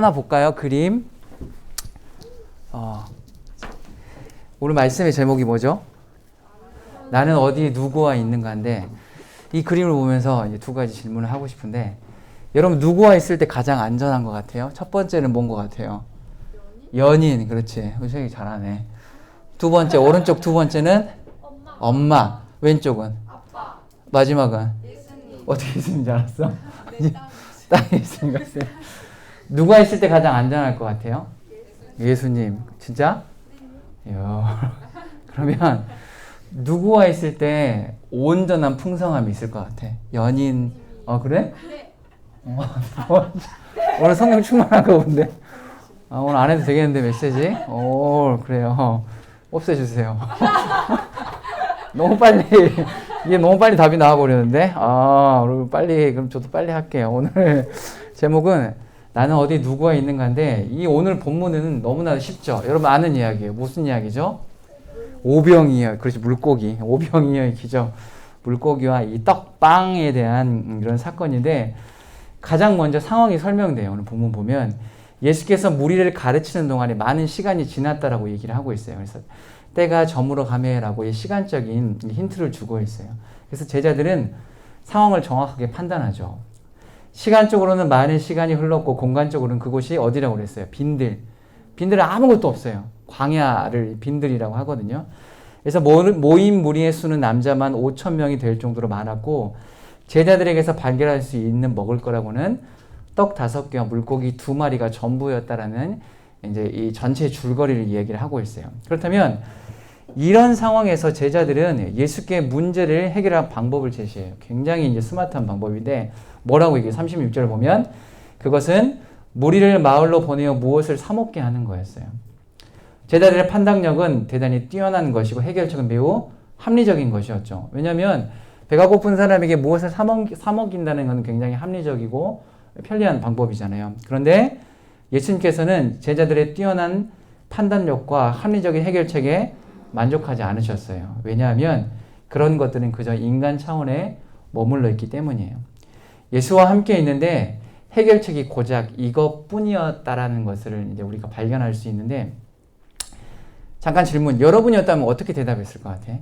하나 볼까요? 그림. 오늘 말씀의 제목이 뭐죠? 나는 어디 누구와 있는가인데, 이 그림을 보면서 이제 두 가지 질문을 하고 싶은데, 여러분 누구와 있을 때 가장 안전한 것 같아요? 첫 번째는 뭔 것 같아요? 연인. 그렇지. 우석이 잘하네. 두 번째, 오른쪽 두 번째는 엄마. 왼쪽은 마지막은 어떻게 예수님인지 알았어? 땅에 예수님 같아요. 누가 있을 때 가장 안전할 것 같아요? 예수님. 진짜? 이야. 그러면 누구와 있을 때 온전한 풍성함이 있을 것 같아? 연인. 그래? 오늘 성령 충만한가 본데. 오늘 안 해도 되겠는데 메시지? 그래요. 없애주세요. 너무 빨리 이게 너무 빨리 답이 나와버리는데. 빨리, 그럼 저도 빨리 할게요. 오늘 제목은 나는 어디 누구와 있는가인데, 이 오늘 본문은 너무나 쉽죠. 여러분 아는 이야기예요. 무슨 이야기죠? 오병이어. 그렇지, 물고기. 오병이어의 기적. 물고기와 이 떡빵에 대한 이런 사건인데, 가장 먼저 상황이 설명돼요. 오늘 본문 보면 예수께서 무리를 가르치는 동안에 많은 시간이 지났다라고 얘기를 하고 있어요. 그래서 때가 저물어 가매라고 이 시간적인 힌트를 주고 있어요. 그래서 제자들은 상황을 정확하게 판단하죠. 시간적으로는 많은 시간이 흘렀고, 공간적으로는 그곳이 어디라고 그랬어요? 빈들은 아무것도 없어요. 광야를 빈들이라고 하거든요. 그래서 모인 무리의 수는 남자만 5,000명이 될 정도로 많았고, 제자들에게서 발견할 수 있는 먹을 거라고는 떡 5개와 물고기 2마리가 전부였다라는 이제 이 전체 줄거리를 이야기를 하고 있어요. 그렇다면 이런 상황에서 제자들은 예수께 문제를 해결할 방법을 제시해요. 굉장히 이제 스마트한 방법인데, 뭐라고 얘기해요? 36절을 보면 그것은 무리를 마을로 보내어 무엇을 사 먹게 하는 거였어요. 제자들의 판단력은 대단히 뛰어난 것이고 해결책은 매우 합리적인 것이었죠. 왜냐하면 배가 고픈 사람에게 무엇을 사 먹인다는 건 굉장히 합리적이고 편리한 방법이잖아요. 그런데 예수님께서는 제자들의 뛰어난 판단력과 합리적인 해결책에 만족하지 않으셨어요. 왜냐하면 그런 것들은 그저 인간 차원에 머물러 있기 때문이에요. 예수와 함께 있는데 해결책이 고작 이것뿐이었다라는 것을 이제 우리가 발견할 수 있는데, 잠깐 질문. 여러분이었다면 어떻게 대답했을 것 같아?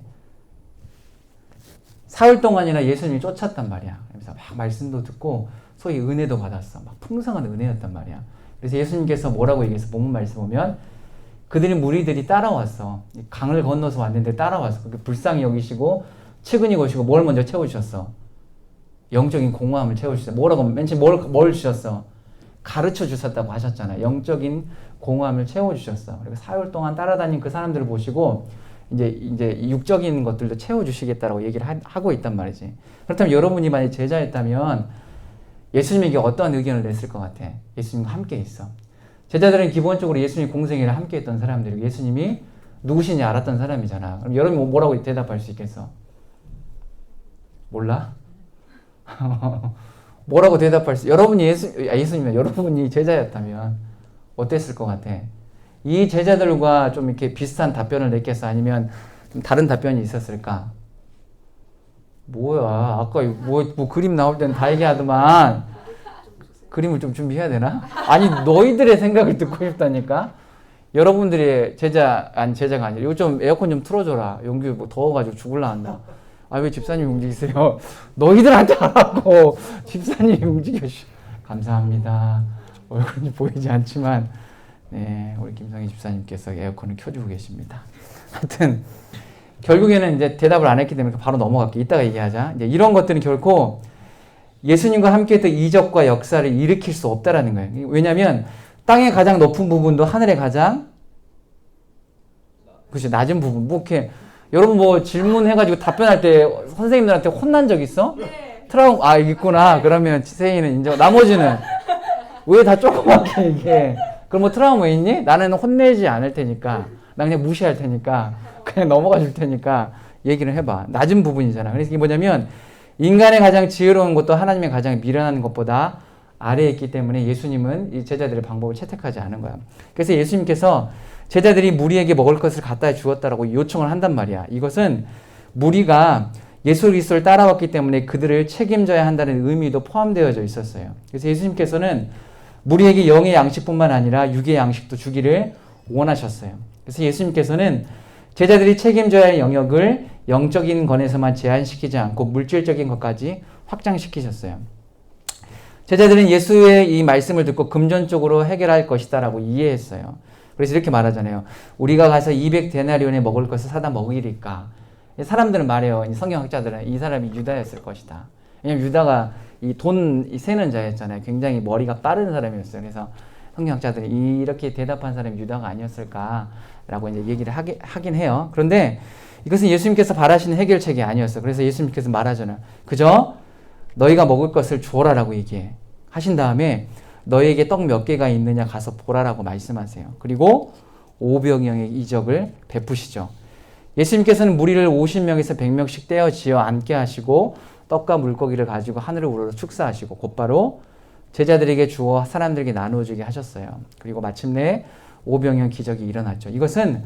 사흘 동안이나 예수님이 쫓았단 말이야. 그래서 막 말씀도 듣고 소위 은혜도 받았어. 막 풍성한 은혜였단 말이야. 그래서 예수님께서 뭐라고 얘기해서 본문 말씀 보면 무리들이 따라왔어. 강을 건너서 왔는데 따라왔어. 그렇게 불쌍히 여기시고 측은히 보시고 뭘 먼저 채워주셨어? 영적인 공허함을 채워주셨어. 뭐라고 맨 처음 뭘 주셨어? 가르쳐 주셨다고 하셨잖아. 영적인 공허함을 채워주셨어. 그리고 사흘 동안 따라다닌 그 사람들을 보시고 이제 육적인 것들도 채워주시겠다라고 얘기를 하고 있단 말이지. 그렇다면 여러분이 만약 제자였다면 예수님에게 어떠한 의견을 냈을 것 같아? 예수님과 함께 있어. 제자들은 기본적으로 예수님 공생애를 함께 했던 사람들이고, 예수님이 누구신지 알았던 사람이잖아. 그럼 여러분이 뭐라고 대답할 수 있겠어? 몰라? 뭐라고 대답할 수? 여러분이 예수님이 여러분이 제자였다면 어땠을 것 같아? 이 제자들과 좀 이렇게 비슷한 답변을 냈겠어? 아니면 좀 다른 답변이 있었을까? 뭐야, 아까 뭐 그림 나올 때는 다 얘기하더만. 그림을 좀 준비해야 되나? 아니, 너희들의 생각을 듣고 싶다니까? 여러분들의 제자가 아니라, 이거 좀 에어컨 좀 틀어줘라. 용규 뭐 더워가지고 죽을라 한다. 왜 집사님 움직이세요? 너희들한테 하라고 집사님이 움직여주. 감사합니다. 얼굴이 보이지 않지만, 네, 우리 김성희 집사님께서 에어컨을 켜주고 계십니다. 하여튼, 결국에는 이제 대답을 안 했기 때문에 바로 넘어갈게. 이따가 얘기하자. 이제 이런 것들은 결코 예수님과 함께 했던 이적과 역사를 일으킬 수 없다라는 거예요. 왜냐하면 땅의 가장 높은 부분도 하늘의 가장 그렇지 낮은 부분. 뭐 이렇게 여러분 질문해가지고 답변할 때 선생님들한테 혼난 적 있어? 네. 있구나. 그러면 세이는 인정. 나머지는 왜 다 조그맣게 얘기해? 그럼 트라우마 있니? 나는 혼내지 않을 테니까. 나 그냥 무시할 테니까. 그냥 넘어가 줄 테니까 얘기를 해봐. 낮은 부분이잖아. 그래서 이게 뭐냐면 인간의 가장 지혜로운 것도 하나님의 가장 미련한 것보다 아래에 있기 때문에 예수님은 이 제자들의 방법을 채택하지 않은 거야. 그래서 예수님께서 제자들이 무리에게 먹을 것을 갖다 주었다라고 요청을 한단 말이야. 이것은 무리가 예수 그리스도를 따라왔기 때문에 그들을 책임져야 한다는 의미도 포함되어져 있었어요. 그래서 예수님께서는 우리에게 영의 양식뿐만 아니라 육의 양식도 주기를 원하셨어요. 그래서 예수님께서는 제자들이 책임져야 할 영역을 영적인 건에서만 제한시키지 않고 물질적인 것까지 확장시키셨어요. 제자들은 예수의 이 말씀을 듣고 금전적으로 해결할 것이다라고 이해했어요. 그래서 이렇게 말하잖아요. 우리가 가서 200데나리온에 먹을 것을 사다 먹이리까. 사람들은 말해요. 성경학자들은 이 사람이 유다였을 것이다. 왜냐면 유다가 이 돈 세는 자였잖아요. 굉장히 머리가 빠른 사람이었어요. 그래서 성경학자들이 이렇게 대답한 사람이 유다가 아니었을까라고 이제 얘기를 하긴 해요. 그런데 이것은 예수님께서 바라시는 해결책이 아니었어요. 그래서 예수님께서 말하잖아요. 그저 너희가 먹을 것을 주어라라고 얘기해. 하신 다음에 너희에게 떡 몇 개가 있느냐 가서 보라라고 말씀하세요. 그리고 500명의 이적을 베푸시죠. 예수님께서는 무리를 50명에서 100명씩 떼어 지어 앉게 하시고 떡과 물고기를 가지고 하늘을 우러러 축사하시고 곧바로 제자들에게 주어 사람들에게 나누어주게 하셨어요. 그리고 마침내 500명 기적이 일어났죠. 이것은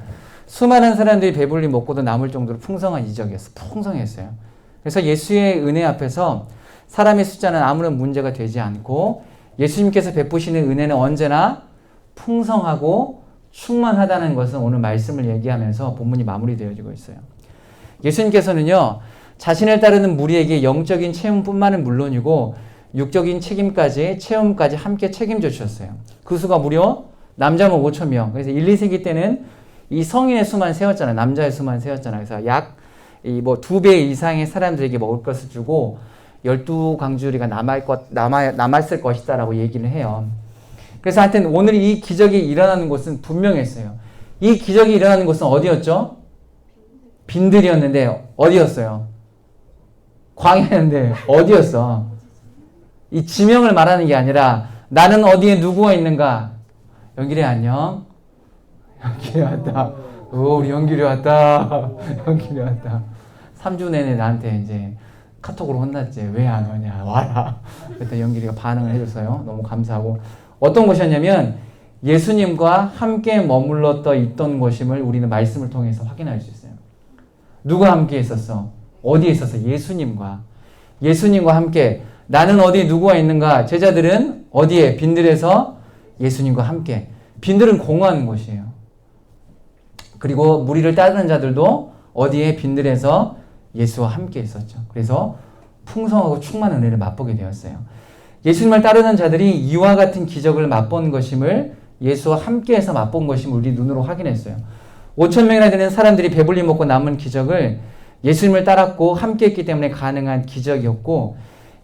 수많은 사람들이 배불리 먹고도 남을 정도로 풍성한 이적이었어요. 풍성했어요. 그래서 예수의 은혜 앞에서 사람의 숫자는 아무런 문제가 되지 않고 예수님께서 베푸시는 은혜는 언제나 풍성하고 충만하다는 것은 오늘 말씀을 얘기하면서 본문이 마무리되어지고 있어요. 예수님께서는요, 자신을 따르는 무리에게 영적인 체험뿐만은 물론이고 육적인 체험까지 함께 책임져 주셨어요. 그 수가 무려 남자만 5,000명. 그래서 1, 2세기 때는 이 성인의 수만 세웠잖아요. 남자의 수만 세웠잖아요. 그래서 약 2배 이상의 사람들에게 먹을 것을 주고 12강주리가 남았을 것이다 라고 얘기를 해요. 그래서 하여튼 오늘 이 기적이 일어나는 곳은 분명했어요. 이 기적이 일어나는 곳은 어디였죠? 빈들이었는데 어디였어요? 광야였는데 어디였어? 이 지명을 말하는 게 아니라 나는 어디에 누구가 있는가? 연길이 안녕. 연길이 왔다. 오, 우리 연길이 왔다. 연길이 왔다. 3주 내내 나한테 이제 카톡으로 혼났지. 왜 안 오냐. 와라. 그때 연길이가 반응을 해줬어요. 너무 감사하고. 어떤 곳이었냐면 예수님과 함께 머물렀던 있던 곳임을 우리는 말씀을 통해서 확인할 수 있어요. 누가 함께 있었어? 어디에 있었어? 예수님과 함께. 나는 어디에 누구가 있는가? 제자들은 어디에? 빈들에서 예수님과 함께. 빈들은 공허한 곳이에요. 그리고 무리를 따르는 자들도 어디에? 빈들에서 예수와 함께 있었죠. 그래서 풍성하고 충만한 은혜를 맛보게 되었어요. 예수님을 따르는 자들이 이와 같은 기적을 맛본 것임을 예수와 함께해서 맛본 것임을 우리 눈으로 확인했어요. 5,000명이나 되는 사람들이 배불리 먹고 남은 기적을 예수님을 따랐고 함께했기 때문에 가능한 기적이었고,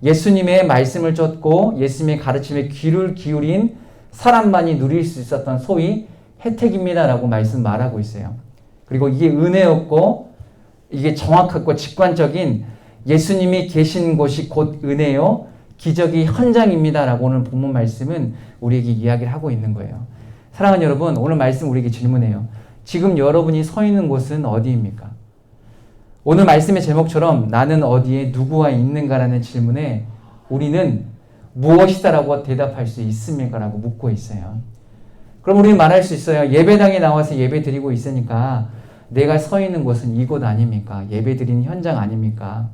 예수님의 말씀을 쫓고 예수님의 가르침에 귀를 기울인 사람만이 누릴 수 있었던 소위 혜택입니다라고 말하고 있어요. 그리고 이게 은혜였고 이게 정확하고 직관적인 예수님이 계신 곳이 곧 은혜요 기적이 현장입니다라고 오늘 본문 말씀은 우리에게 이야기를 하고 있는 거예요. 사랑하는 여러분, 오늘 말씀 우리에게 질문해요. 지금 여러분이 서 있는 곳은 어디입니까? 오늘 말씀의 제목처럼 나는 어디에 누구와 있는가라는 질문에 우리는 무엇이다라고 대답할 수 있습니까? 라고 묻고 있어요. 그럼 우리는 말할 수 있어요. 예배당에 나와서 예배 드리고 있으니까 내가 서 있는 곳은 이곳 아닙니까? 예배 드리는 현장 아닙니까?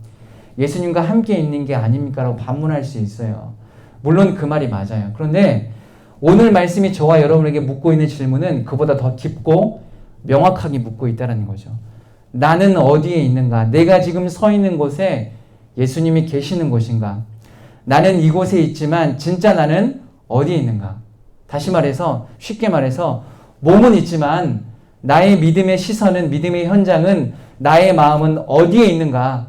예수님과 함께 있는 게 아닙니까? 라고 반문할 수 있어요. 물론 그 말이 맞아요. 그런데 오늘 말씀이 저와 여러분에게 묻고 있는 질문은 그보다 더 깊고 명확하게 묻고 있다는 거죠. 나는 어디에 있는가? 내가 지금 서 있는 곳에 예수님이 계시는 곳인가? 나는 이곳에 있지만 진짜 나는 어디에 있는가? 다시 말해서, 쉽게 말해서 몸은 있지만 나의 믿음의 시선은, 믿음의 현장은, 나의 마음은 어디에 있는가?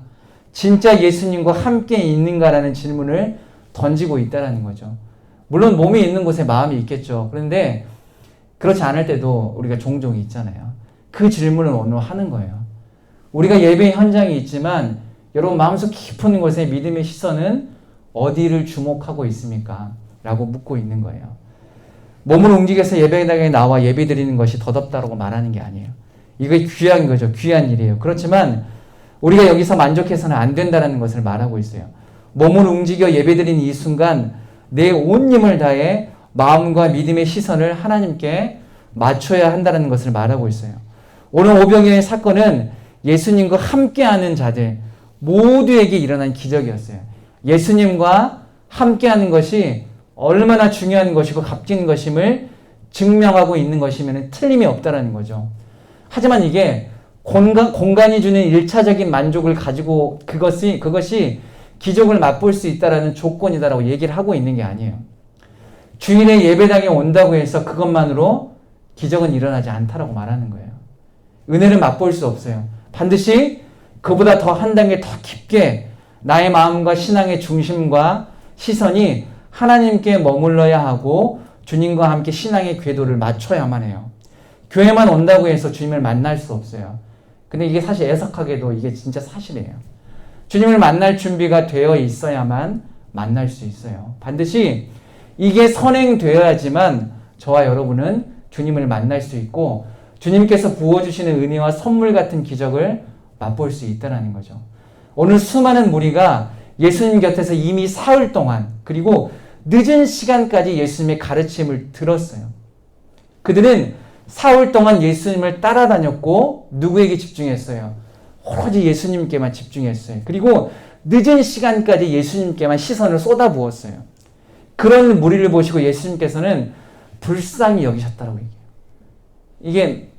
진짜 예수님과 함께 있는가라는 질문을 던지고 있다는 거죠. 물론 몸이 있는 곳에 마음이 있겠죠. 그런데 그렇지 않을 때도 우리가 종종 있잖아요. 그 질문을 오늘 하는 거예요. 우리가 예배의 현장이 있지만 여러분 마음속 깊은 곳에 믿음의 시선은 어디를 주목하고 있습니까? 라고 묻고 있는 거예요. 몸을 움직여서 예배당에 나와 예배 드리는 것이 더덥다고 말하는 게 아니에요. 이게 귀한 거죠. 귀한 일이에요. 그렇지만 우리가 여기서 만족해서는 안 된다는 것을 말하고 있어요. 몸을 움직여 예배 드리는 이 순간 내 온 힘을 다해 마음과 믿음의 시선을 하나님께 맞춰야 한다는 것을 말하고 있어요. 오늘 오병이어의 사건은 예수님과 함께하는 자들 모두에게 일어난 기적이었어요. 예수님과 함께하는 것이 얼마나 중요한 것이고 값진 것임을 증명하고 있는 것이면 틀림이 없다라는 거죠. 하지만 이게 공간이 주는 1차적인 만족을 가지고 그것이 기적을 맛볼 수 있다라는 조건이다라고 얘기를 하고 있는 게 아니에요. 주일에 예배당에 온다고 해서 그것만으로 기적은 일어나지 않다라고 말하는 거예요. 은혜를 맛볼 수 없어요. 반드시 그보다 더 한 단계 더 깊게 나의 마음과 신앙의 중심과 시선이 하나님께 머물러야 하고 주님과 함께 신앙의 궤도를 맞춰야만 해요. 교회만 온다고 해서 주님을 만날 수 없어요. 근데 이게 사실 애석하게도 이게 진짜 사실이에요. 주님을 만날 준비가 되어 있어야만 만날 수 있어요. 반드시 이게 선행되어야지만 저와 여러분은 주님을 만날 수 있고 주님께서 부어주시는 은혜와 선물 같은 기적을 맛볼 수 있다는 거죠. 오늘 수많은 무리가 예수님 곁에서 이미 사흘 동안 그리고 늦은 시간까지 예수님의 가르침을 들었어요. 그들은 사흘 동안 예수님을 따라다녔고 누구에게 집중했어요? 오로지 예수님께만 집중했어요. 그리고 늦은 시간까지 예수님께만 시선을 쏟아부었어요. 그런 무리를 보시고 예수님께서는 불쌍히 여기셨다고 얘기해요. 이게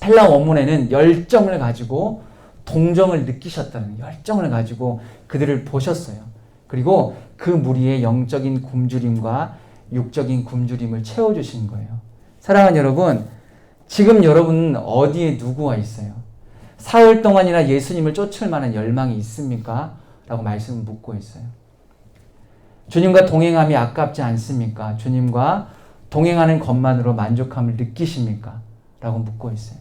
헬라 원문에는 열정을 가지고 동정을 느끼셨다는 열정을 가지고 그들을 보셨어요. 그리고 그 무리의 영적인 굶주림과 육적인 굶주림을 채워주신 거예요. 사랑하는 여러분, 지금 여러분은 어디에 누구와 있어요? 사흘 동안이나 예수님을 쫓을 만한 열망이 있습니까? 라고 말씀을 묻고 있어요. 주님과 동행함이 아깝지 않습니까? 주님과 동행하는 것만으로 만족함을 느끼십니까? 라고 묻고 있어요.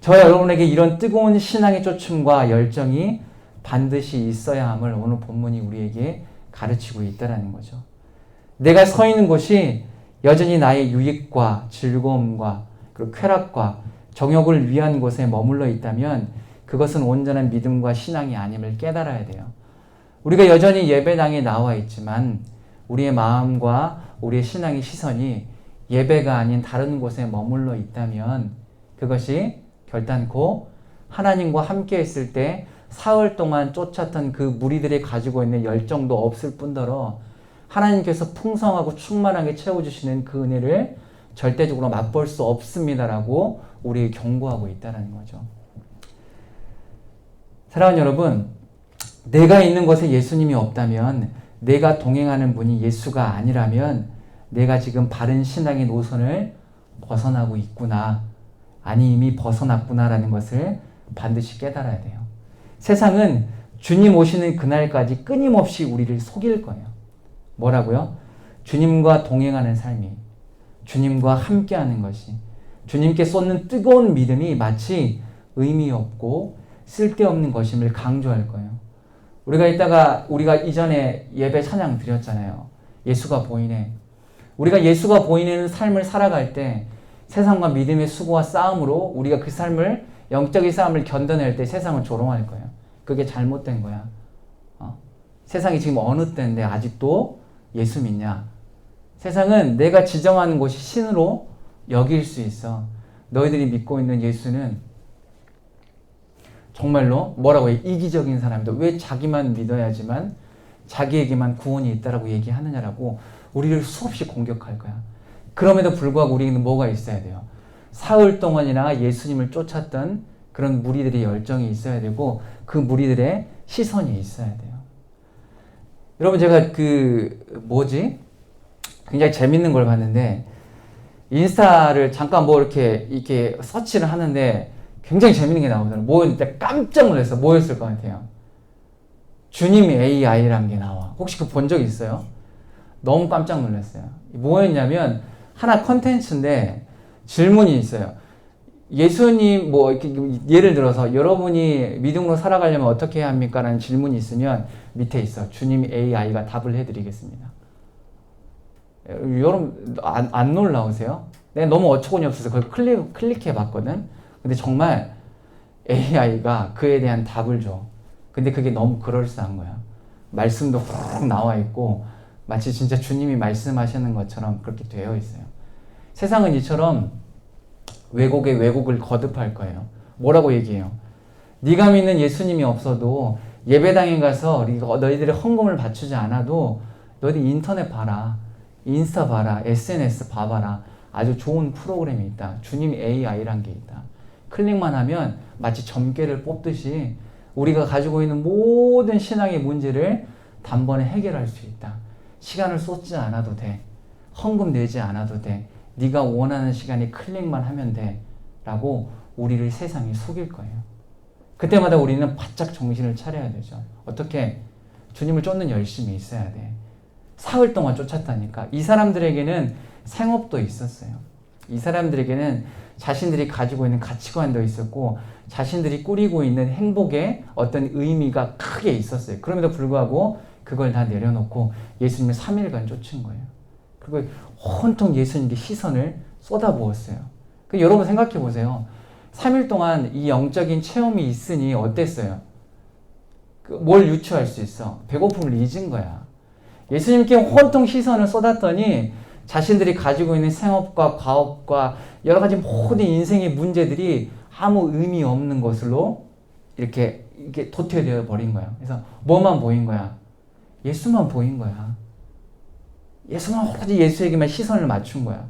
저와 여러분에게 이런 뜨거운 신앙의 쫓음과 열정이 반드시 있어야 함을 오늘 본문이 우리에게 가르치고 있다는 거죠. 내가 서 있는 곳이 여전히 나의 유익과 즐거움과 그리고 쾌락과 정욕을 위한 곳에 머물러 있다면 그것은 온전한 믿음과 신앙이 아님을 깨달아야 돼요. 우리가 여전히 예배당에 나와 있지만 우리의 마음과 우리의 신앙의 시선이 예배가 아닌 다른 곳에 머물러 있다면 그것이 결단코 하나님과 함께 있을 때 사흘 동안 쫓았던 그 무리들이 가지고 있는 열정도 없을 뿐더러 하나님께서 풍성하고 충만하게 채워주시는 그 은혜를 절대적으로 맛볼 수 없습니다라고 우리에게 경고하고 있다는 거죠. 사랑하는 여러분, 내가 있는 곳에 예수님이 없다면, 내가 동행하는 분이 예수가 아니라면 내가 지금 바른 신앙의 노선을 벗어나고 있구나, 아니 이미 벗어났구나라는 것을 반드시 깨달아야 돼요. 세상은 주님 오시는 그날까지 끊임없이 우리를 속일 거예요. 뭐라고요? 주님과 동행하는 삶이, 주님과 함께하는 것이, 주님께 쏟는 뜨거운 믿음이 마치 의미 없고 쓸데없는 것임을 강조할 거예요. 우리가 이전에 예배 찬양 드렸잖아요. 예수가 보이네. 우리가 예수가 보이는 삶을 살아갈 때 세상과 믿음의 수고와 싸움으로 우리가 그 삶을, 영적인 싸움을 견뎌낼 때 세상은 조롱할 거예요. 그게 잘못된 거야. 세상이 지금 어느 때인데 아직도 예수 믿냐? 세상은 내가 지정하는 곳이 신으로 여길 수 있어. 너희들이 믿고 있는 예수는 정말로 뭐라고 해? 이기적인 사람이다. 왜 자기만 믿어야지만 자기에게만 구원이 있다라고 얘기하느냐라고 우리를 수없이 공격할 거야. 그럼에도 불구하고 우리는 뭐가 있어야 돼요? 사흘 동안이나 예수님을 쫓았던 그런 무리들의 열정이 있어야 되고 그 무리들의 시선이 있어야 돼요. 여러분, 제가 굉장히 재밌는 걸 봤는데, 인스타를 잠깐 이렇게 서치를 하는데 굉장히 재밌는 게 나오더라고요. 뭐였는데 깜짝 놀랐어요. 뭐였을 것 같아요? 주님 AI라는 게 나와. 혹시 그 본 적 있어요? 너무 깜짝 놀랐어요. 뭐였냐면 하나 컨텐츠인데 질문이 있어요. 예수님 이렇게 예를 들어서 여러분이 믿음으로 살아가려면 어떻게 해야 합니까? 라는 질문이 있으면 밑에 있어. 주님 AI가 답을 해드리겠습니다. 여러분 안 놀라우세요? 내가 너무 어처구니 없어서 그걸 클릭해 봤거든. 근데 정말 AI가 그에 대한 답을 줘. 근데 그게 너무 그럴싸한 거야. 말씀도 훅 나와 있고 마치 진짜 주님이 말씀하시는 것처럼 그렇게 되어 있어요. 세상은 이처럼 왜곡에 왜곡을 거듭할 거예요. 뭐라고 얘기해요? 네가 믿는 예수님이 없어도 예배당에 가서 너희들의 헌금을 바치지 않아도 너희들 인터넷 봐라. 인스타 봐라, SNS 봐봐라. 아주 좋은 프로그램이 있다. 주님 AI란 게 있다. 클릭만 하면 마치 점괘를 뽑듯이 우리가 가지고 있는 모든 신앙의 문제를 단번에 해결할 수 있다. 시간을 쏟지 않아도 돼. 헌금 내지 않아도 돼. 네가 원하는 시간에 클릭만 하면 돼. 라고 우리를 세상이 속일 거예요. 그때마다 우리는 바짝 정신을 차려야 되죠. 어떻게? 주님을 쫓는 열심이 있어야 돼. 사흘 동안 쫓았다니까. 이 사람들에게는 생업도 있었어요. 이 사람들에게는 자신들이 가지고 있는 가치관도 있었고 자신들이 꾸리고 있는 행복에 어떤 의미가 크게 있었어요. 그럼에도 불구하고 그걸 다 내려놓고 예수님을 3일간 쫓은 거예요. 그리고 온통 예수님께 시선을 쏟아부었어요. 여러분 생각해 보세요. 3일 동안 이 영적인 체험이 있으니 어땠어요? 뭘 유추할 수 있어? 배고픔을 잊은 거야. 예수님께 온통 시선을 쏟았더니 자신들이 가지고 있는 생업과 과업과 여러 가지 모든 인생의 문제들이 아무 의미 없는 것으로 이렇게 도태되어 버린 거야. 그래서 뭐만 보인 거야? 예수만 보인 거야. 예수만 오로지 예수에게만 시선을 맞춘 거야.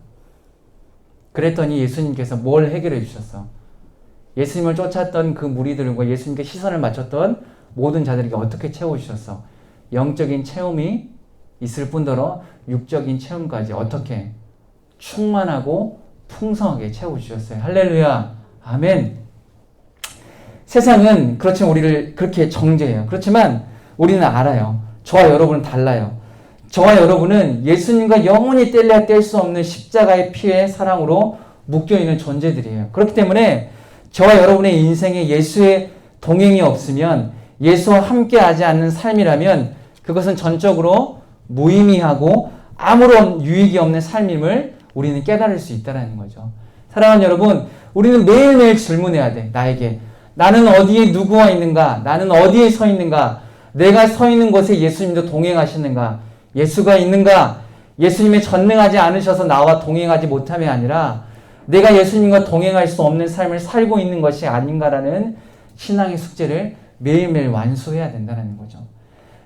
그랬더니 예수님께서 뭘 해결해 주셨어? 예수님을 쫓았던 그 무리들과 예수님께 시선을 맞췄던 모든 자들에게 어떻게 채워주셨어? 영적인 체험이 있을 뿐더러 육적인 체험까지 어떻게 충만하고 풍성하게 채워주셨어요. 할렐루야. 아멘. 세상은 그렇지만 우리를 그렇게 정죄해요. 그렇지만 우리는 알아요. 저와 여러분은 달라요. 저와 여러분은 예수님과 영원히 뗄래야 뗄 수 없는 십자가의 피의 사랑으로 묶여있는 존재들이에요. 그렇기 때문에 저와 여러분의 인생에 예수의 동행이 없으면, 예수와 함께하지 않는 삶이라면 그것은 전적으로 무의미하고 아무런 유익이 없는 삶임을 우리는 깨달을 수 있다는 거죠. 사랑하는 여러분, 우리는 매일매일 질문해야 돼. 나에게 나는 어디에 누구와 있는가? 나는 어디에 서 있는가? 내가 서 있는 곳에 예수님도 동행하시는가? 예수가 있는가? 예수님이 전능하지 않으셔서 나와 동행하지 못함이 아니라 내가 예수님과 동행할 수 없는 삶을 살고 있는 것이 아닌가라는 신앙의 숙제를 매일매일 완수해야 된다는 거죠.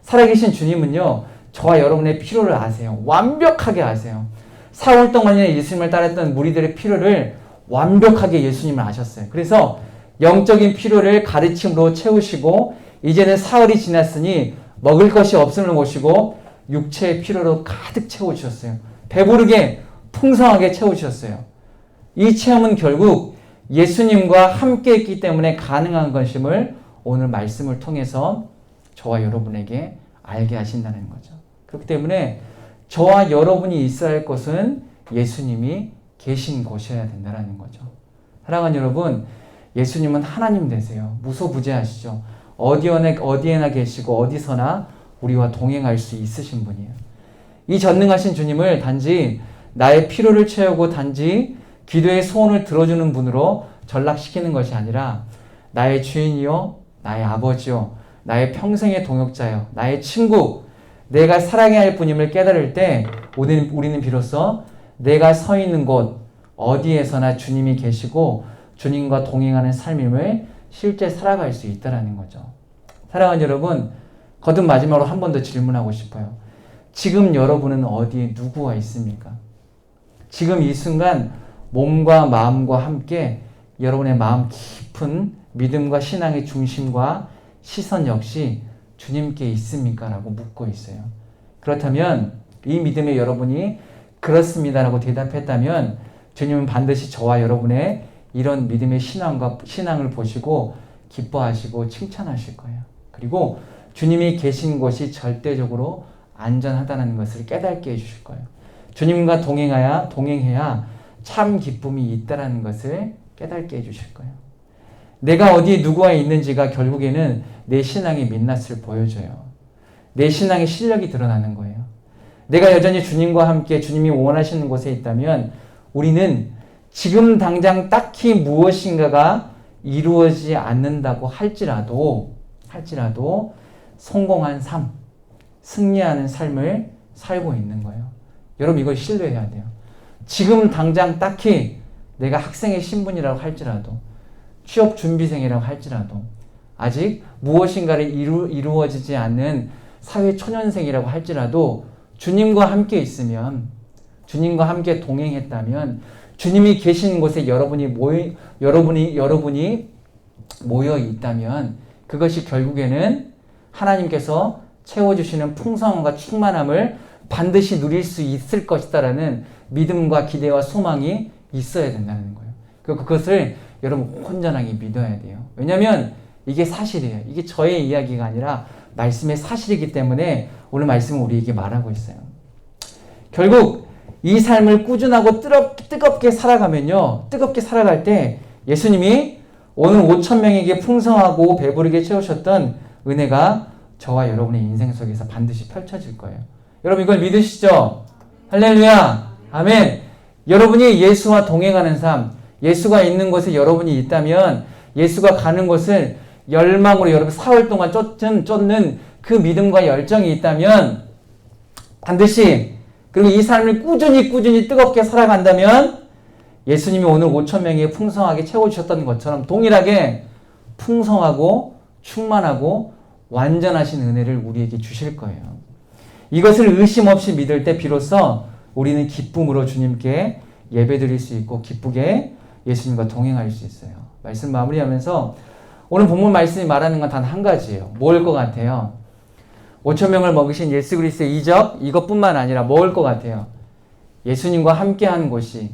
살아계신 주님은요, 저와 여러분의 필요를 아세요. 완벽하게 아세요. 4월 동안이나 예수님을 따랐던 무리들의 필요를 완벽하게 예수님을 아셨어요. 그래서 영적인 필요를 가르침으로 채우시고 이제는 사흘이 지났으니 먹을 것이 없음을 모시고 육체의 필요로 가득 채워주셨어요. 배부르게 풍성하게 채워주셨어요. 이 체험은 결국 예수님과 함께 했기 때문에 가능한 것임을 오늘 말씀을 통해서 저와 여러분에게 알게 하신다는 거죠. 그렇기 때문에 저와 여러분이 있어야 할 곳은 예수님이 계신 곳이어야 된다는 거죠. 사랑하는 여러분, 예수님은 하나님 되세요. 무소부재하시죠. 어디에나 계시고 어디서나 우리와 동행할 수 있으신 분이에요. 이 전능하신 주님을 단지 나의 필요를 채우고 단지 기도의 소원을 들어주는 분으로 전락시키는 것이 아니라 나의 주인이요, 나의 아버지요, 나의 평생의 동역자요, 나의 친구, 내가 사랑해야 할 분임을 깨달을 때 우리는 비로소 내가 서 있는 곳 어디에서나 주님이 계시고 주님과 동행하는 삶임을 실제 살아갈 수 있다는 거죠. 사랑하는 여러분, 거듭 마지막으로 한 번 더 질문하고 싶어요. 지금 여러분은 어디에 누구와 있습니까? 지금 이 순간 몸과 마음과 함께 여러분의 마음 깊은 믿음과 신앙의 중심과 시선 역시 주님께 있습니까? 라고 묻고 있어요. 그렇다면 이 믿음에 여러분이 그렇습니다라고 대답했다면 주님은 반드시 저와 여러분의 이런 믿음의 신앙을 보시고 기뻐하시고 칭찬하실 거예요. 그리고 주님이 계신 곳이 절대적으로 안전하다는 것을 깨닫게 해주실 거예요. 주님과 동행해야 참 기쁨이 있다는 것을 깨닫게 해주실 거예요. 내가 어디에 누구와 있는지가 결국에는 내 신앙의 민낯을 보여줘요. 내 신앙의 실력이 드러나는 거예요. 내가 여전히 주님과 함께 주님이 원하시는 곳에 있다면 우리는 지금 당장 딱히 무엇인가가 이루어지지 않는다고 할지라도 성공한 삶, 승리하는 삶을 살고 있는 거예요. 여러분 이걸 신뢰해야 돼요. 지금 당장 딱히 내가 학생의 신분이라고 할지라도 취업 준비생이라고 할지라도 아직 무엇인가를 이루어지지 않는 사회 초년생이라고 할지라도 주님과 함께 있으면 주님과 함께 동행했다면 주님이 계신 곳에 여러분이 모여 있다면 그것이 결국에는 하나님께서 채워주시는 풍성함과 충만함을 반드시 누릴 수 있을 것이다라는 믿음과 기대와 소망이 있어야 된다는 거예요. 그것을 여러분 온전하게 믿어야 돼요. 왜냐하면 이게 사실이에요. 이게 저의 이야기가 아니라 말씀의 사실이기 때문에 오늘 말씀은 우리에게 말하고 있어요. 결국 이 삶을 꾸준하고 뜨겁게 살아가면요. 뜨겁게 살아갈 때 예수님이 오늘 5,000명에게 풍성하고 배부르게 채우셨던 은혜가 저와 여러분의 인생 속에서 반드시 펼쳐질 거예요. 여러분 이걸 믿으시죠? 할렐루야! 아멘! 여러분이 예수와 동행하는 삶, 예수가 있는 곳에 여러분이 있다면 예수가 가는 곳을 열망으로 여러분 사흘 동안 쫓는 그 믿음과 열정이 있다면 반드시 그리고 이 삶을 꾸준히 뜨겁게 살아간다면 예수님이 오늘 5,000명에 풍성하게 채워주셨던 것처럼 동일하게 풍성하고 충만하고 완전하신 은혜를 우리에게 주실 거예요. 이것을 의심 없이 믿을 때 비로소 우리는 기쁨으로 주님께 예배드릴 수 있고 기쁘게 예수님과 동행할 수 있어요. 말씀 마무리하면서 오늘 본문 말씀이 말하는 건 단 한 가지예요. 뭘 것 같아요? 5,000명을 먹이신 예수 그리스도의 이적 이것뿐만 아니라 뭘 것 같아요? 예수님과 함께하는 곳이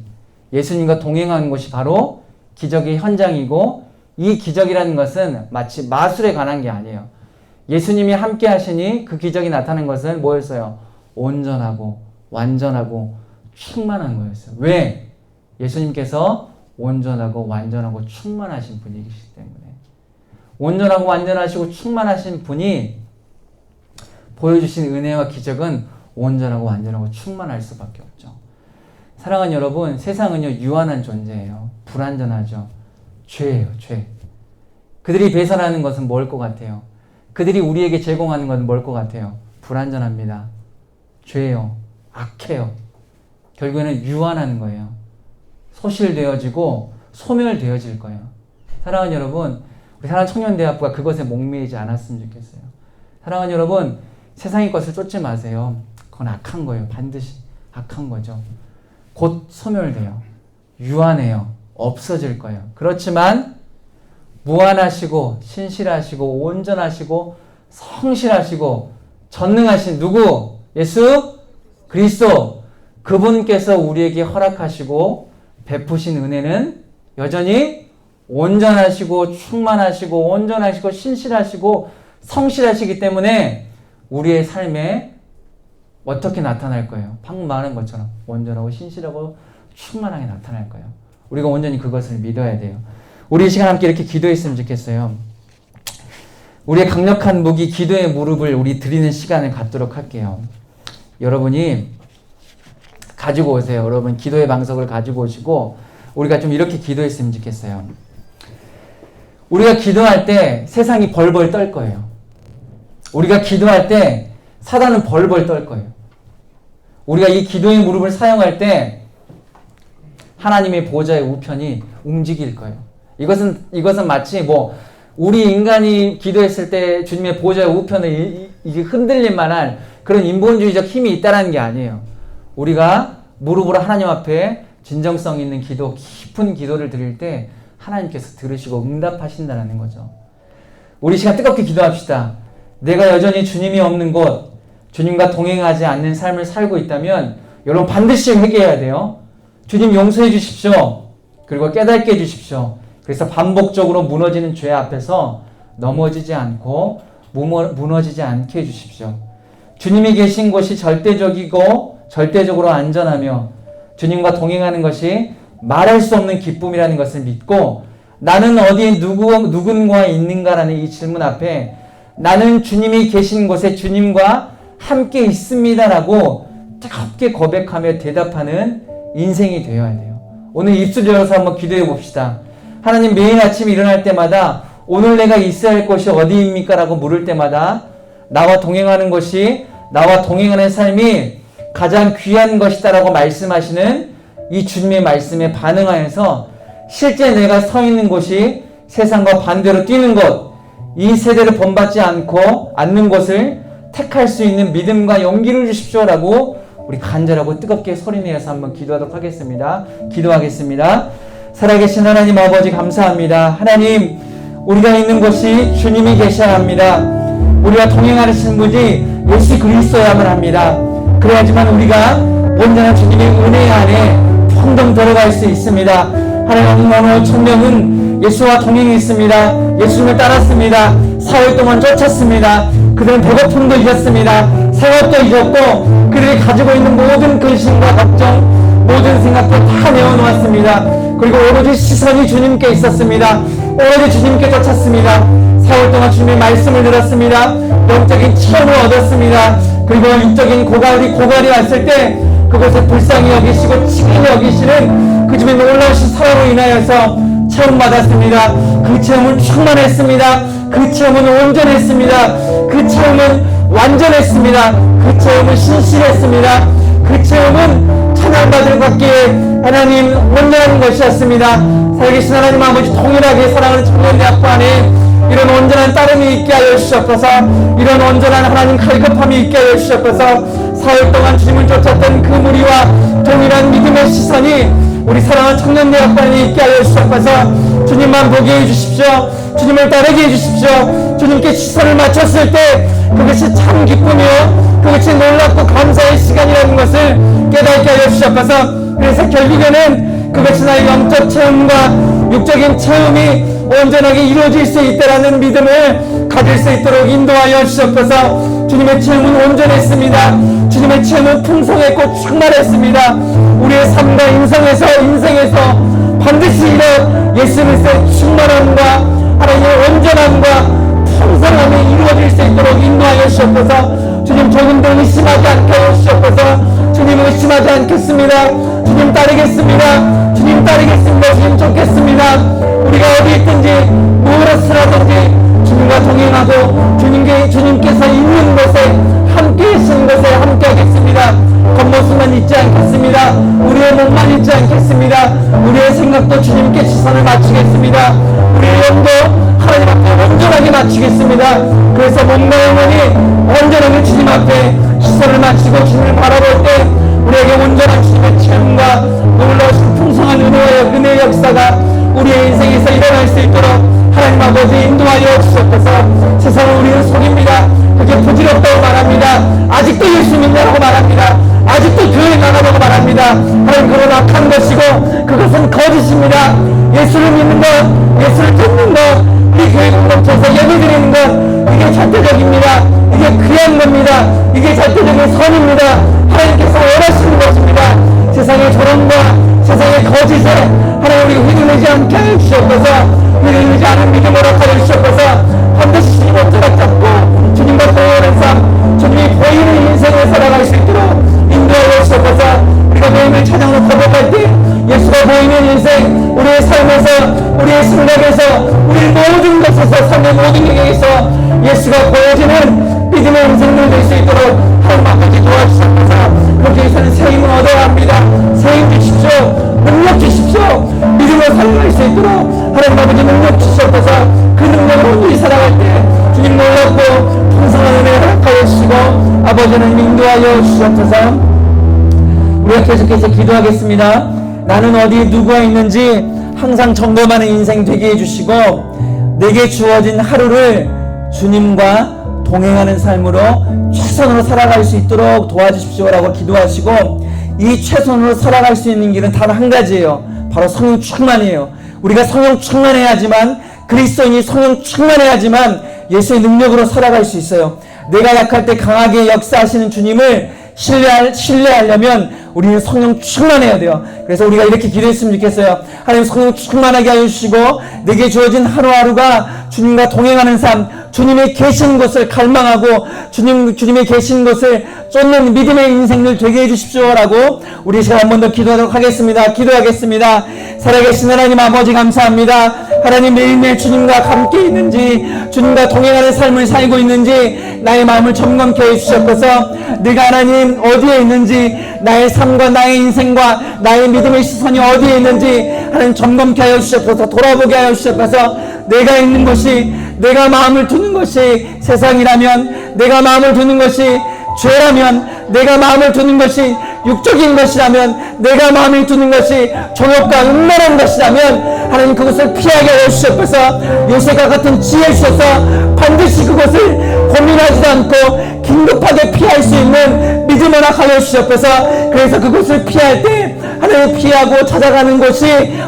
예수님과 동행하는 곳이 바로 기적의 현장이고 이 기적이라는 것은 마치 마술에 관한 게 아니에요. 예수님이 함께 하시니 그 기적이 나타난 것은 뭐였어요? 온전하고 완전하고 충만한 거였어요. 왜? 예수님께서 온전하고 완전하고 충만하신 분이시기 때문에. 온전하고 완전하시고 충만하신 분이 보여주신 은혜와 기적은 온전하고 완전하고 충만할 수밖에 없죠. 사랑하는 여러분, 세상은요 유한한 존재예요. 불완전하죠. 죄예요, 죄. 그들이 배설하는 것은 뭘 것 같아요? 그들이 우리에게 제공하는 것은 뭘 것 같아요? 불완전합니다. 죄예요. 악해요. 결국에는 유한한 거예요. 소실되어지고 소멸되어질 거예요. 사랑하는 여러분, 우리 사랑하는 청년대학부가 그것에 목매이지 않았으면 좋겠어요. 사랑하는 여러분, 세상의 것을 쫓지 마세요. 그건 악한 거예요. 반드시 악한 거죠. 곧 소멸돼요. 유한해요. 없어질 거예요. 그렇지만 무한하시고 신실하시고 온전하시고 성실하시고 전능하신 누구? 예수 그리스도. 그분께서 우리에게 허락하시고 베푸신 은혜는 여전히 온전하시고 충만하시고 온전하시고 신실하시고 성실하시기 때문에 우리의 삶에 어떻게 나타날 거예요? 방금 말한 것처럼 온전하고 신실하고 충만하게 나타날 거예요. 우리가 온전히 그것을 믿어야 돼요. 우리 이 시간 함께 이렇게 기도했으면 좋겠어요. 우리의 강력한 무기 기도의 무릎을 우리 드리는 시간을 갖도록 할게요. 여러분이 가지고 오세요. 여러분 기도의 방석을 가지고 오시고 우리가 좀 이렇게 기도했으면 좋겠어요. 우리가 기도할 때 세상이 벌벌 떨 거예요. 우리가 기도할 때 사단은 벌벌 떨 거예요. 우리가 이 기도의 무릎을 사용할 때 하나님의 보좌의 우편이 움직일 거예요. 이것은 마치 우리 인간이 기도했을 때 주님의 보좌의 우편을 이게 흔들릴 만한 그런 인본주의적 힘이 있다는 게 아니에요. 우리가 무릎으로 하나님 앞에 진정성 있는 기도, 깊은 기도를 드릴 때 하나님께서 들으시고 응답하신다는 거죠. 우리 시간 뜨겁게 기도합시다. 내가 여전히 주님이 없는 곳, 주님과 동행하지 않는 삶을 살고 있다면 여러분 반드시 회개해야 돼요. 주님 용서해 주십시오. 그리고 깨닫게 해 주십시오. 그래서 반복적으로 무너지는 죄 앞에서 넘어지지 않고 무너지지 않게 해 주십시오. 주님이 계신 곳이 절대적으로 안전하며 주님과 동행하는 것이 말할 수 없는 기쁨이라는 것을 믿고 나는 어디에 누군가 있는가라는 이 질문 앞에 나는 주님이 계신 곳에 주님과 함께 있습니다라고 뜨겁게 고백하며 대답하는 인생이 되어야 돼요. 오늘 입술 열어서 한번 기도해 봅시다. 하나님, 매일 아침 일어날 때마다 오늘 내가 있어야 할 곳이 어디입니까? 라고 물을 때마다 나와 동행하는 것이 나와 동행하는 삶이 가장 귀한 것이다 라고 말씀하시는 이 주님의 말씀에 반응하여서 실제 내가 서 있는 곳이 세상과 반대로 뛰는 것, 이 세대를 본받지 않는 곳을 택할 수 있는 믿음과 용기를 주십시오 라고 우리 간절하고 뜨겁게 소리내어서 한번 기도하도록 하겠습니다. 기도하겠습니다. 살아계신 하나님 아버지 감사합니다. 하나님, 우리가 있는 곳이 주님이 계셔야 합니다. 우리가 동행하시는 분이 예수 그리스도야만 합니다. 그래야지만 우리가 온전한 주님의 은혜 안에 평등 들어갈 수 있습니다. 하나님, 오늘 청년은 예수와 동행했습니다. 예수님을 따랐습니다. 4일 동안 쫓았습니다. 그들은 배고픔도 잊었습니다. 생업도 잊었고, 그들이 가지고 있는 모든 근심과 걱정, 모든 생각도 다 내어놓았습니다. 그리고 오로지 시선이 주님께 있었습니다. 오로지 주님께 쫓았습니다. 4일 동안 주님의 말씀을 들었습니다. 영적인 체험을 얻었습니다. 그리고 육적인 고갈이 왔을 때 그것을 불쌍히 여기시고 치근히 여기시는 그 주님의 놀라우신 사랑으로 인하여서 체험받았습니다. 그 체험은 충만했습니다. 그 체험은 온전했습니다. 그 체험은 완전했습니다. 그 체험은 신실했습니다. 그 체험은 찬양받을 것기에 하나님 온전한 것이었습니다. 살아계신 하나님 아버지, 동일하게 사랑하는 청년대학교 안에 이런 온전한 따름이 있게 하여 주시옵소서. 이런 온전한 하나님 갈급함이 있게 하여 주시옵소서. 4일 동안 주님을 쫓았던 그 무리와 동일한 믿음의 시선이 우리 사랑하는 청년대학교 안에 있게 하여 주시옵소서. 주님만 보게 해주십시오. 주님을 따르게 해주십시오. 주님께 시선을 맞췄을 때 그것이 참 기쁨이요, 그것이 놀랍고 감사의 시간이라는 것을 깨닫게 하여 주시옵소서. 그래서 결국에는 그것이 나의 영적 체험과 육적인 체험이 온전하게 이루어질 수 있다라는 믿음을 가질 수 있도록 인도하여 주시옵소서. 주님의 체험은 온전했습니다. 주님의 체험은 풍성했고 충만했습니다. 우리의 삶과 인생에서 반드시 이런 예수 그리스도의 충만함과 하나님의 온전함과 풍성함이 이루어질 수 있도록 인도하여 주시옵소서. 주님, 조금도 의심하지 않게 하여 주시옵소서. 주님, 의심하지 않겠습니다. 주님 따르겠습니다. 주님 따르겠습니다. 주님 쫓겠습니다. 우리가 어디 있든지 무엇을 하든지 주님과 동행하고 주님께서 있는 곳에 함께 계시는 곳에 함께 하겠습니다. 겉모습만 잊지 않겠습니다. 우리의 몸만 잊지 않겠습니다. 우리의 생각도 주님께 시선을 맞추겠습니다. 우리의 영도 하나님 앞에 온전하게 맞추겠습니다. 그래서 몸과 영혼이 온전하게 주님 앞에 시선을 맞추고 주님을 바라볼 때 우리에게 온전한 주님의 체험과 놀라우신 풍성한 은혜의 역사가 우리의 인생에서 일어날 수 있도록 하나님 아버지 인도하여 주셨소서. 세상을 우리는 속입니다. 그게 부질없다고 말합니다. 아직도 예수 믿냐고 말합니다. 아직도 교회 나가라고 말합니다. 하나님, 그건 악한 것이고 그것은 거짓입니다. 예수를 믿는 것, 예수를 듣는 것, 우리 교회 공동체에서 예배드리는 것, 이게 절대적입니다. 이게 귀한 겁니다. 이게 절대적인 선입니다. 하나님께서 원하시는 것입니다. 세상의 조롱과 세상의 거짓에 하나님 우리 휘둘리지 않게 하여 주시옵소서. 휘둘리지 않은 믿음으로 하여 주시옵소서. 반드시 주님을 붙잡고 주님과 동행하는 삶, 주님이 보이는 인생을 살아갈 수 있도록 인도하여 주시옵소서. 우리가 매일매일 찬양으로 고백할 때 예수가 보이는 인생, 우리의 삶에서, 우리의 생각에서, 우리의 모든 것에서, 삶의 모든 영역에서 예수가 보여지는 믿음의 인생을 될 수 있도록 하나님 아버지 도와주시옵소서. 그렇게 해서는 새 힘을 얻어야 합니다. 새 힘 주십시오. 능력 주십시오. 믿음으로 살아갈 수 있도록 하나님 아버지 능력 주시옵소서. 그 능력으로 우리 살아갈 때 주님 놀랍고 풍성한 은혜를 허락하여 주시고 아버지는 인도하여 주시옵소서. 우리가 계속해서 기도하겠습니다. 나는 어디에 누구가 있는지 항상 점검하는 인생 되게 해주시고 내게 주어진 하루를 주님과 동행하는 삶으로 최선으로 살아갈 수 있도록 도와주십시오라고 기도하시고, 이 최선으로 살아갈 수 있는 길은 단 한 가지예요. 바로 성령 충만이에요. 우리가 성령 충만해야지만, 그리스도인이 성령 충만해야지만 예수의 능력으로 살아갈 수 있어요. 내가 약할 때 강하게 역사하시는 주님을 신뢰하려면 우리는 성령 충만해야 돼요. 그래서 우리가 이렇게 기도했으면 좋겠어요. 하나님, 성령 충만하게 하여 주시고 내게 주어진 하루하루가 주님과 동행하는 삶, 주님의 계신 곳을 갈망하고 주님의 계신 곳을 쫓는 믿음의 인생을 되게 해주십시오라고 우리 시간 한 번 더 기도하도록 하겠습니다. 기도하겠습니다. 살아계신 하나님 아버지 감사합니다. 하나님, 매일매일 주님과 함께 있는지, 주님과 동행하는 삶을 살고 있는지 나의 마음을 점검케 해주셨고서 내가 하나님 어디에 있는지, 나의 삶과 나의 인생과 나의 믿음의 시선이 어디에 있는지 하나님 점검케 하여 주셨고서 돌아보게 하여 주셨고서 내가 있는 것이, 내가 마음을 두는 것이 세상이라면, 내가 마음을 두는 것이 죄라면 내가 마음을 두는 것이 육적인 것이라면, 내가 마음을 두는 것이 정욕과 음란한 것이라면 하나님 그것을 피하게 하여 주시옵소서. 요셉과 같은 지혜 주셔서 반드시 그것을 고민하지도 않고 긴급하게 피할 수 있는 믿음을 허락하여 주시옵소서. 그래서 그것을 피할 때 하나님 피하고 찾아가는 곳이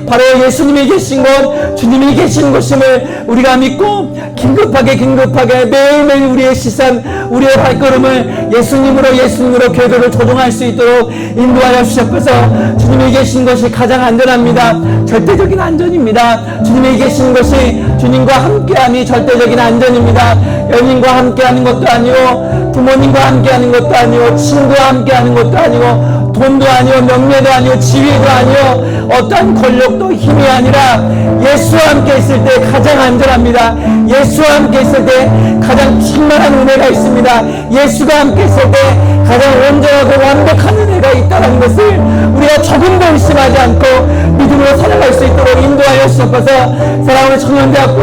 바로 예수님이 계신 곳, 주님이 계신 곳임을 우리가 믿고 긴급하게 매일매일 우리의 시선, 우리의 발걸음을 예수님으로 교회를 조종할 수 있도록 인도하여 주시옵소서. 주님이 계신 것이 가장 안전합니다. 절대적인 안전입니다. 주님이 계신 것이 주님과 함께함이 절대적인 안전입니다. 연인과 함께하는 것도 아니고, 부모님과 함께하는 것도 아니고, 친구와 함께하는 것도 아니고, 돈도 아니요, 명예도 아니요, 지위도 아니요, 어떠한 권력도 힘이 아니라 예수와 함께 있을 때 가장 안전합니다. 예수와 함께 있을 때 가장 충만한 은혜가 있습니다. 예수가 함께 있을 때 가장 온전하고 완벽한 은혜가 있다는 것을 우리가 조금도 의심하지 않고 믿음으로 살아갈 수 있도록 인도하여 주시옵소서. 사랑하는 청년대학교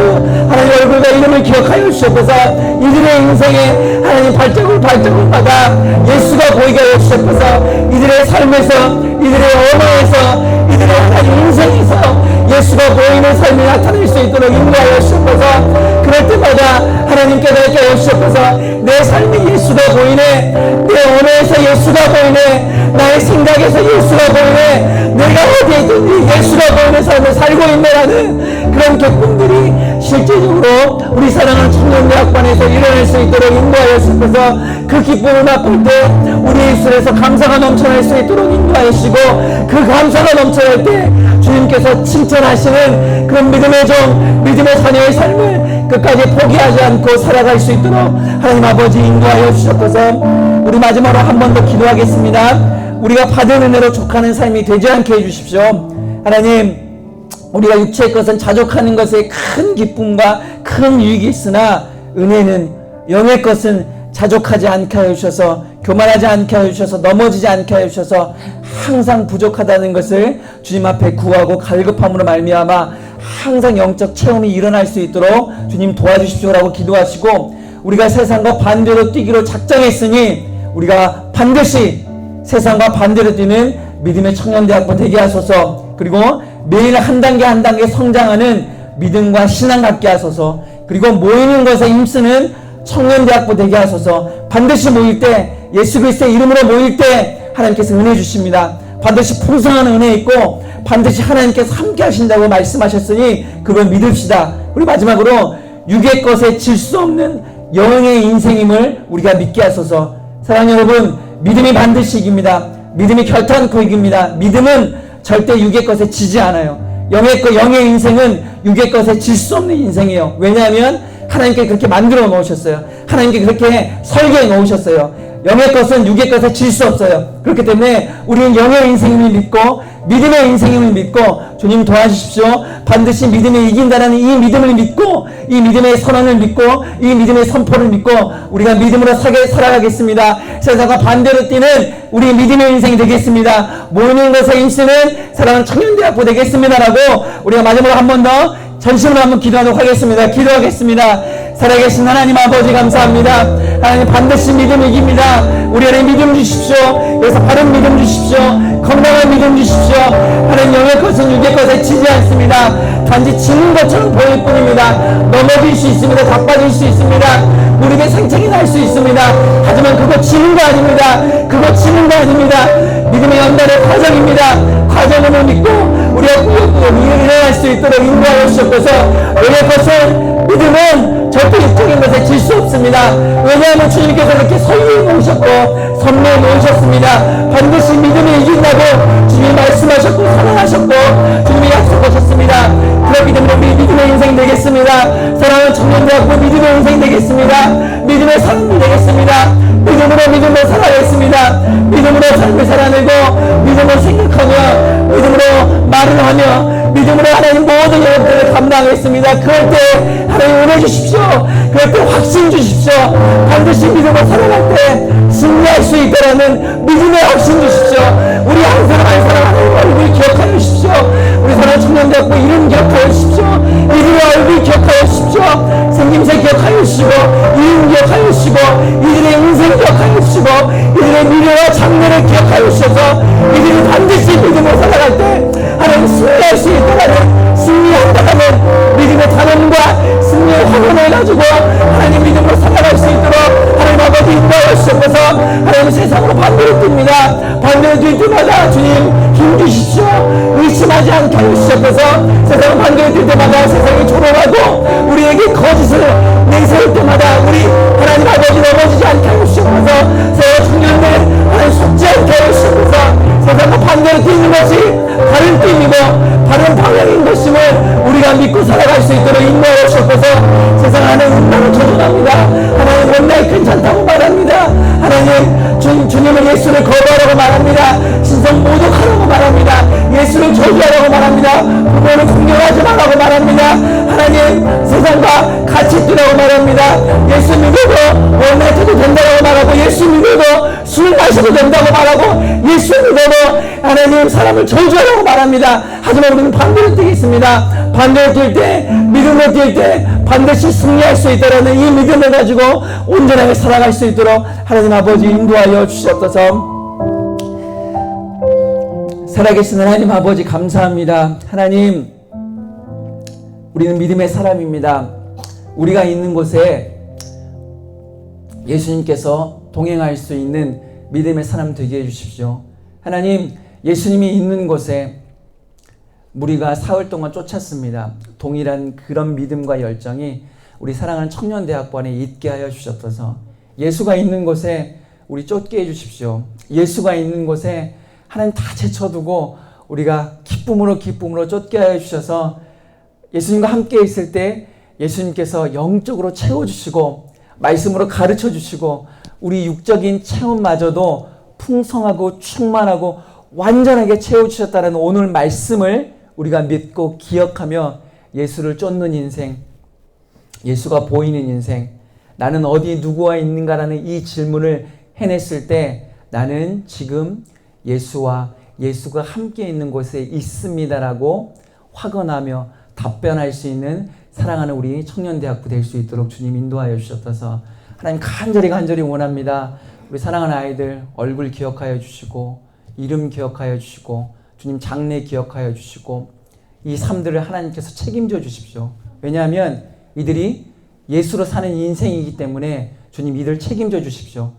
하나님 얼굴과 이름을 기억하여 주시옵소서. 이들의 인생에 하나님 발자국마다 예수가 보이게 하여 주시옵소서. 이들의 삶에서, 이들의 언어에서, 이들의 하나님 인생에서 예수가 보이는 삶이 나타낼 수 있도록 인도하여 주시옵소서. 그럴 때마다 하나님 깨닫게 하여 주시옵소서. 내 삶이 예수가 보이네, 내 언어에서 예수가 보이네, 나의 생각에서 예수가 보이네, 내가 어디에 있든지 예수가 보이는 삶을 살고 있네라는 그런 기쁨들이 실제적으로 우리 사랑하는 청년대학반에서 일어날 수 있도록 인도하여 주시옵소서. 그 기쁨을 맛볼 때 우리 입술에서 감사가 넘쳐날 수 있도록 인도하여 주시고, 그 감사가 넘쳐날 때 주님께서 칭찬하시는 그런 믿음의 종, 믿음의 자녀의 삶을 끝까지 포기하지 않고 살아갈 수 있도록 하나님 아버지 인도하여 주시옵소서. 우리 마지막으로 한 번 더 기도하겠습니다. 우리가 받은 은혜로 족하는 삶이 되지 않게 해주십시오. 하나님, 우리가 육체의 것은 자족하는 것에 큰 기쁨과 큰 유익이 있으나 은혜는 영의 것은 자족하지 않게 하여 주셔서, 교만하지 않게 하여 주셔서, 넘어지지 않게 하여 주셔서 항상 부족하다는 것을 주님 앞에 구하고 갈급함으로 말미암아 항상 영적 체험이 일어날 수 있도록 주님 도와주십시오라고 기도하시고, 우리가 세상과 반대로 뛰기로 작정했으니 우리가 반드시 세상과 반대로 뛰는 믿음의 청년대학교 되게 하소서. 그리고 매일 한 단계 한 단계 성장하는 믿음과 신앙 갖게 하소서. 그리고 모이는 것에 힘쓰는 청년대학교 되게 하소서. 반드시 모일 때, 예수 그리스도의 이름으로 모일 때 하나님께서 은혜 주십니다. 반드시 풍성한 은혜 있고 반드시 하나님께서 함께 하신다고 말씀하셨으니 그걸 믿읍시다. 그리고 마지막으로 육의 것에 질 수 없는 영의 인생임을 우리가 믿게 하소서. 사랑하는 여러분, 믿음이 반드시 이깁니다. 믿음이 결단코 이깁니다. 믿음은 절대 육의 것에 지지 않아요. 영의 인생은 육의 것에 질 수 없는 인생이에요. 왜냐하면 하나님께 그렇게 만들어 놓으셨어요. 하나님께 그렇게 설계해 놓으셨어요. 영의 것은 육의 것에 질 수 없어요. 그렇기 때문에 우리는 영의 인생임을 믿고 믿음의 인생임을 믿고 주님 도와주십시오. 반드시 믿음이 이긴다는 이 믿음을 믿고, 이 믿음의 선언을 믿고, 이 믿음의 선포를 믿고 우리가 믿음으로 살아가겠습니다. 세상과 반대로 뛰는 우리 믿음의 인생이 되겠습니다. 모이는 것에 힘쓰는 사랑하는 청년대학교 되겠습니다라고 우리가 마지막으로 한 번 더 전심으로 한번 기도하도록 하겠습니다. 기도하겠습니다. 살아계신 하나님 아버지 감사합니다. 하나님 반드시 믿음 이깁니다. 우리 안에 믿음 주십시오. 그래서 바른 믿음 주십시오. 건강한 믿음 주십시오. 하나님 영의 것은 육의 것에 지지 않습니다. 단지 지는 것처럼 보일 뿐입니다. 넘어질 수 있습니다. 자빠질 수 있습니다. 무릎에 상처가 날 수 있습니다. 하지만 그거 지는 거 아닙니다. 그거 지는 거 아닙니다. 믿음의 연단의 과정입니다. 과정을 믿고 우리가 꾸역꾸역 일어날 수 있도록 인도하여 주셨고서, 영의 것은 믿음은 절대 육적인 것에 질 수 없습니다. 왜냐하면 주님께서 이렇게 설계해 놓으셨고 선명해 놓으셨습니다. 반드시 믿음이 이긴다고 주님이 말씀하셨고 선언하셨고 주님이 약속하셨습니다. 그런 믿음으로 우리 믿음의 인생 되겠습니다. 사랑하는 청년대학교 믿음의 인생 되겠습니다. 믿음의 삶이 되겠습니다. 믿음으로 살아가겠습니다. 믿음으로 삶을 살아내고 믿음으로 생각하며 믿음으로 말을 하며 믿음으로 하나님 모든 여러분들을 감당하겠습니다. 그럴 때 하나님 은혜 주십시오. 그럴 때 확신 주십시오. 반드시 믿음으로 살아갈 때 승리할 수 있다라는 믿음의 확신 주십시오. 우리 한 사람 한 사람 하나님 얼굴 기억하여 주십시오. 우리 사랑 청년대학교 이름 기억하여 주십시오. 이들의 얼굴 기억하여 주십시오. 생김새 기억하여 주시고 이름 기억하여 주시고 이들의 인생 기억하여 주시고 이들의 미래를 승리할 수 있다라는 승리한다라는 믿음의 단원과 승리의 확언을 가지고 하나님 믿음으로 살아갈 수 있도록 하나님 아버지 인도하여 주셔서 하나님 세상으로 반대로 뜹니다. 반대로 뛸 때마다 주님 힘주십시오. 의심하지 않게 해주셔서 세상을 반대로 뛸 때마다 세상이 조롱하고 우리에게 거짓을 내세울 때마다 우리 하나님 아버지 넘어지지 않게 해주셔서 세상 청년들 하나님 속지 않게 해주셔서 세상과 반대로 뛰는 것이 바른 뛰이고 바른 방향인 것임을 우리가 믿고 살아갈 수 있도록 인도하여 주셔서 세상 안에 음란을 저주합니다. 하나님 원래 괜찮다고 말합니다. 하나님 주님은 예수를 거부하라고 말합니다. 신성 모독하라고 말합니다. 예수를 저주하라고 말합니다. 부모를 공경하지 말라고 말합니다. 하나님 세상과 같이 뛰라고 말합니다. 예수 믿어도 원래도 된다고 말하고 예수 믿어도 술 마셔도 된다고 말하고 예수 믿어도 하나님 사람을 저주하라고 말합니다. 하지만 우리는 반대로 뛰겠습니다. 반대로 뛸 때 믿음으로 뛸 때 반드시 승리할 수 있다는 이 믿음을 가지고 온전하게 살아갈 수 있도록 하나님 아버지 인도하여 주셨소서. 살아계신 하나님 아버지 감사합니다. 하나님 우리는 믿음의 사람입니다. 우리가 있는 곳에 예수님께서 동행할 수 있는 믿음의 사람 되게 해주십시오. 하나님 예수님이 있는 곳에 우리가 사흘 동안 쫓았습니다. 동일한 그런 믿음과 열정이 우리 사랑하는 청년대학관에 있게 하여 주셨어서 예수가 있는 곳에 우리 쫓게 해주십시오. 예수가 있는 곳에 하나님 다 제쳐두고 우리가 기쁨으로 쫓게 하여 주셔서 예수님과 함께 있을 때 예수님께서 영적으로 채워주시고 말씀으로 가르쳐 주시고 우리 육적인 체험마저도 풍성하고 충만하고 완전하게 채워주셨다는 오늘 말씀을 우리가 믿고 기억하며 예수를 쫓는 인생, 예수가 보이는 인생, 나는 어디 누구와 있는가라는 이 질문을 해냈을 때 나는 지금 예수가 함께 있는 곳에 있습니다라고 확언하며 답변할 수 있는 사랑하는 우리 청년대학부 될 수 있도록 주님 인도하여 주셔서 하나님 간절히 원합니다. 우리 사랑하는 아이들 얼굴 기억하여 주시고 이름 기억하여 주시고 주님 장래 기억하여 주시고 이 삶들을 하나님께서 책임져 주십시오. 왜냐하면 이들이 예수로 사는 인생이기 때문에 주님 이들 책임져 주십시오.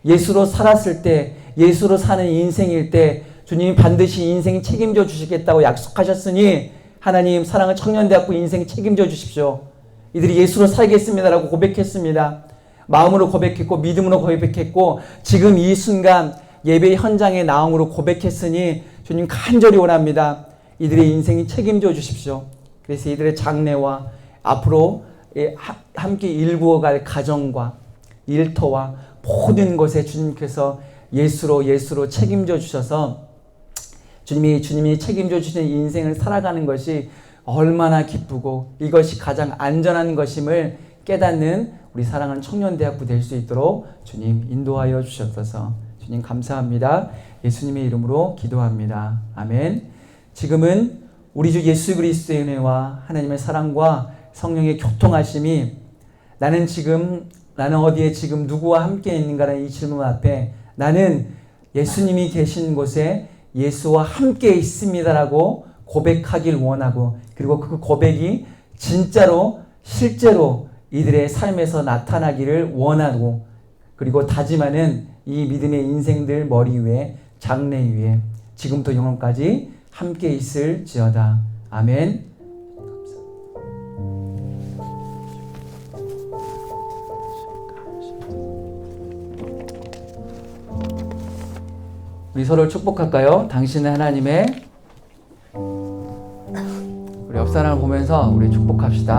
예수로 살았을 때 예수로 사는 인생일 때 주님이 반드시 인생 책임져 주시겠다고 약속하셨으니 하나님 사랑하는 청년대학부 인생 책임져 주십시오. 이들이 예수로 살겠습니다라고 고백했습니다. 마음으로 고백했고 믿음으로 고백했고 지금 이 순간 예배 현장에 나옴으로 고백했으니 주님 간절히 원합니다. 이들의 인생이 책임져 주십시오. 그래서 이들의 장래와 앞으로 함께 일구어갈 가정과 일터와 모든 것에 주님께서 예수로 책임져 주셔서 주님이 책임져 주시는 인생을 살아가는 것이 얼마나 기쁘고 이것이 가장 안전한 것임을 깨닫는 우리 사랑하는 청년대학부 될 수 있도록 주님 인도하여 주셨어서 주님 감사합니다. 예수님의 이름으로 기도합니다. 아멘. 지금은 우리 주 예수 그리스도의 은혜와 하나님의 사랑과 성령의 교통하심이 나는 어디에 지금 누구와 함께 있는가라는 이 질문 앞에 나는 예수님이 계신 곳에 예수와 함께 있습니다라고 고백하길 원하고 그리고 그 고백이 진짜로 실제로 이들의 삶에서 나타나기를 원하고 그리고 다짐하는 이 믿음의 인생들 머리 위에 장래 위에 지금부터 영원까지 함께 있을지어다. 아멘. 우리 서로를 축복할까요? 당신은 하나님의 우리 옆 사람을 보면서 우리 축복합시다.